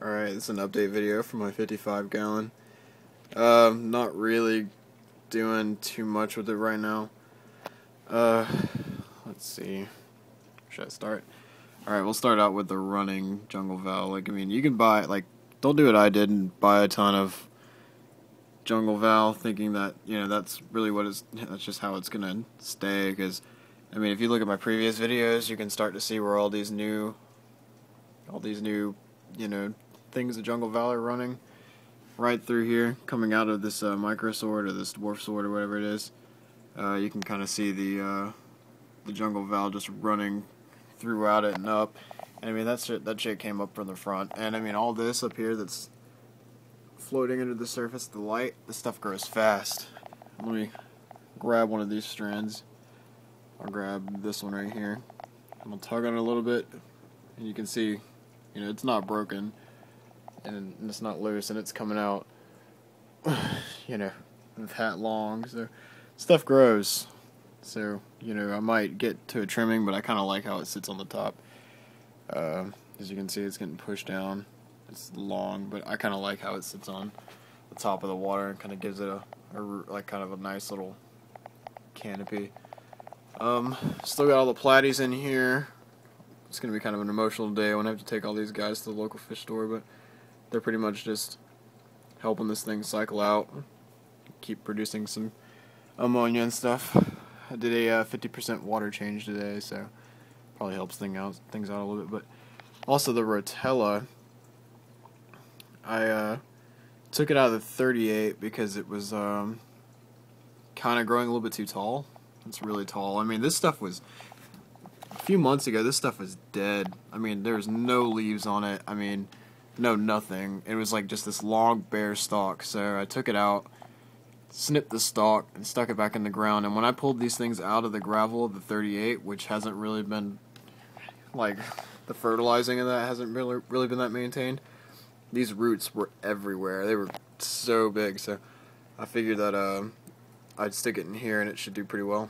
Alright, this is an update video for my 55 gallon. Not really doing too much with it right now. Let's see. Should I start? Alright, we'll start out with the running jungle val. You can buy, don't do what I did and buy a ton of jungle val thinking that, that's really that's just how it's gonna stay, because, if you look at my previous videos, you can start to see where all these new, things the jungle val are running right through here, coming out of this micro sword or this dwarf sword or whatever it is. You can kind of see the jungle val just running throughout it and up. And that shit came up from the front. And all this up here that's floating under the surface of the light, this stuff grows fast. Let me grab one of these strands. I'll grab this one right here. I'm gonna tug on it a little bit, and you can see, it's not broken, and it's not loose, and it's coming out, that long. So stuff grows. So I might get to a trimming, but I kind of like how it sits on the top. As you can see, it's getting pushed down. It's long, but I kind of like how it sits on the top of the water and kind of gives it a nice little canopy. Still got all the platies in here. It's gonna be kind of an emotional day when I have to take all these guys to the local fish store, but they're pretty much just helping this thing cycle out, keep producing some ammonia and stuff. I did a 50% water change today, so probably helps things out a little bit. But also the Rotalla, I took it out of the 38 because it was kind of growing a little bit too tall. It's really tall. This stuff was, a few months ago, this stuff was dead. There was no leaves on it. No nothing. It was like just this long bare stalk. So I took it out, snipped the stalk, and stuck it back in the ground. And when I pulled these things out of the gravel of the 38, which hasn't really been, the fertilizing of that hasn't really been that maintained, these roots were everywhere. They were so big. So I figured that I'd stick it in here and it should do pretty well.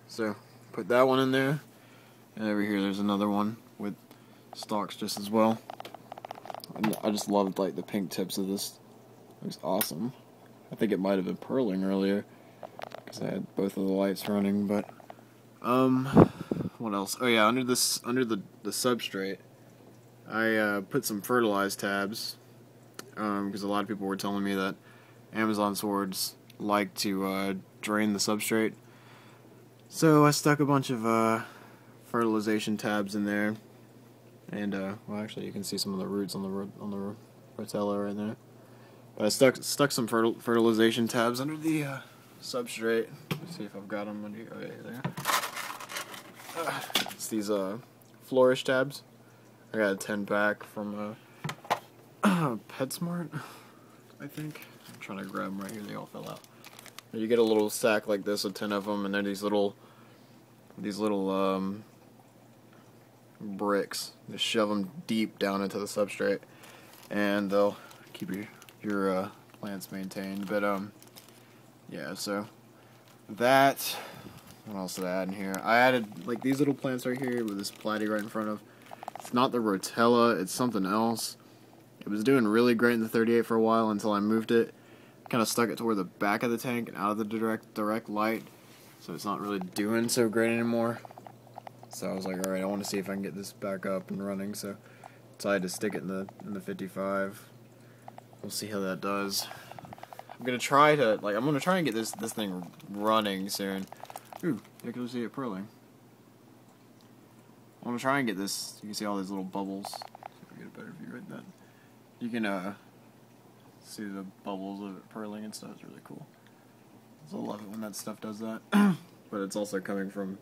So put that one in there, and over here there's another one with stalks just as well. And I just loved the pink tips of this. It was awesome. I think it might have been pearling earlier because I had both of the lights running. But what else? Oh yeah, under the substrate, I put some fertilized tabs because a lot of people were telling me that Amazon swords like to drain the substrate. So I stuck a bunch of fertilization tabs in there, and well, actually, you can see some of the roots on the Rotalla right there. But I stuck some fertilization tabs under the substrate. Let's see if I've got them under here. Oh yeah, there. It's these Flourish tabs. I got a 10-pack from PetSmart, I think. I'm trying to grab them right here. They all fell out. You get a little sack like this with 10 of them, and they're these little bricks. Just shove them deep down into the substrate, and they'll keep your plants maintained. But yeah. So that. What else did I add in here? I added these little plants right here with this platy right in front of. It's not the Rotalla. It's something else. It was doing really great in the 38 for a while until I moved it. Kind of stuck it toward the back of the tank and out of the direct light, so it's not really doing so great anymore. So I was like, alright, I want to see if I can get this back up and running, so decided to stick it in the 55. We'll see how that does. I'm gonna try and get this thing running soon. Ooh, you can see it pearling. I'm gonna try and get this. You can see all these little bubbles. See if I get a better view right then. You can see the bubbles of it pearling and stuff. It's really cool. So I love it when that stuff does that. But it's also coming from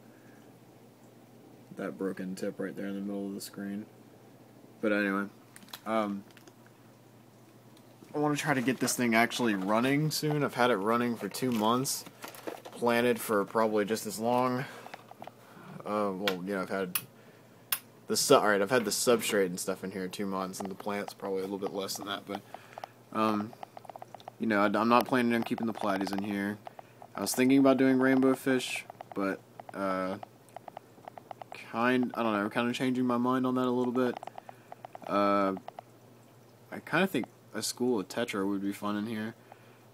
that broken tip right there in the middle of the screen. But anyway, I want to try to get this thing actually running soon. I've had it running for 2 months, planted for probably just as long. I've had the substrate and stuff in here 2 months, and the plant's probably a little bit less than that. But I'm not planning on keeping the platies in here. I was thinking about doing rainbow fish, but kind of changing my mind on that a little bit. I kind of think a school of tetra would be fun in here.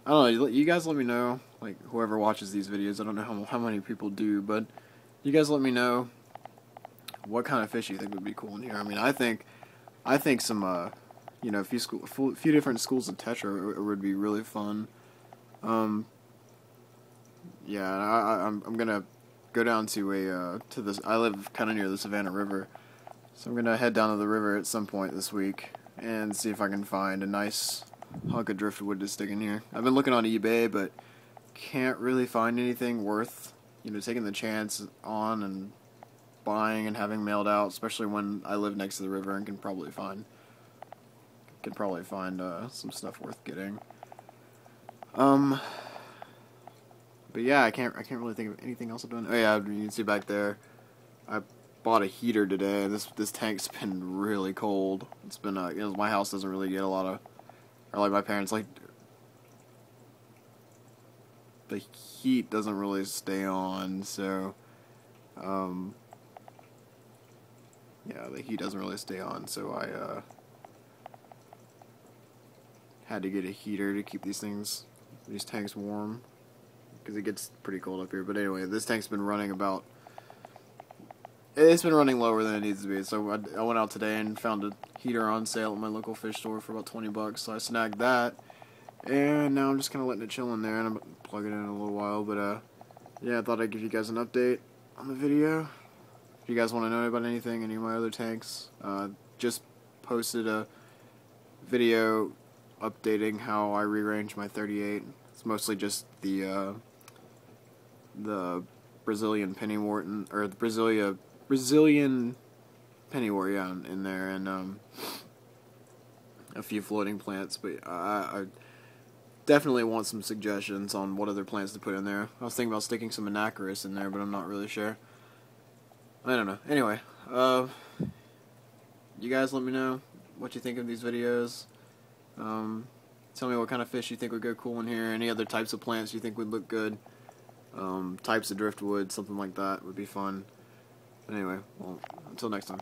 I don't know, you guys let me know, like, whoever watches these videos, I don't know how many people do, but you guys let me know what kind of fish you think would be cool in here. I mean, I think some, you know, a few different schools of tetra would be really fun. Yeah, I'm gonna go down to this, I live kind of near the Savannah River, so I'm gonna head down to the river at some point this week and see if I can find a nice hunk of driftwood to stick in here. I've been looking on eBay, but can't really find anything worth, you know, taking the chance on and buying and having mailed out, especially when I live next to the river and can probably find some stuff worth getting. But yeah, I can't really think of anything else I've done. Oh yeah, you can see back there, I bought a heater today. This tank's been really cold. It's been you know, my house doesn't really get a lot of, or like my parents, like, the heat doesn't really stay on, so yeah, the heat doesn't really stay on, so I had to get a heater to keep these tanks warm, because it gets pretty cold up here. But anyway, this tank's been running it's been running lower than it needs to be, so I went out today and found a heater on sale at my local fish store for about 20 bucks, so I snagged that, and now I'm just kind of letting it chill in there, and I'm going to plug it in a little while. But yeah, I thought I'd give you guys an update on the video. If you guys want to know about anything, any of my other tanks, just posted a video updating how I rearrange my 38. It's mostly just the Brazilian pennywort, or the Brazilian pennywort, yeah, in there, and a few floating plants. But I definitely want some suggestions on what other plants to put in there. I was thinking about sticking some Anacharis in there, but I'm not really sure. I don't know. Anyway, you guys let me know what you think of these videos. Tell me what kind of fish you think would go cool in here. Any other types of plants you think would look good. Types of driftwood, something like that would be fun. But anyway, well, until next time.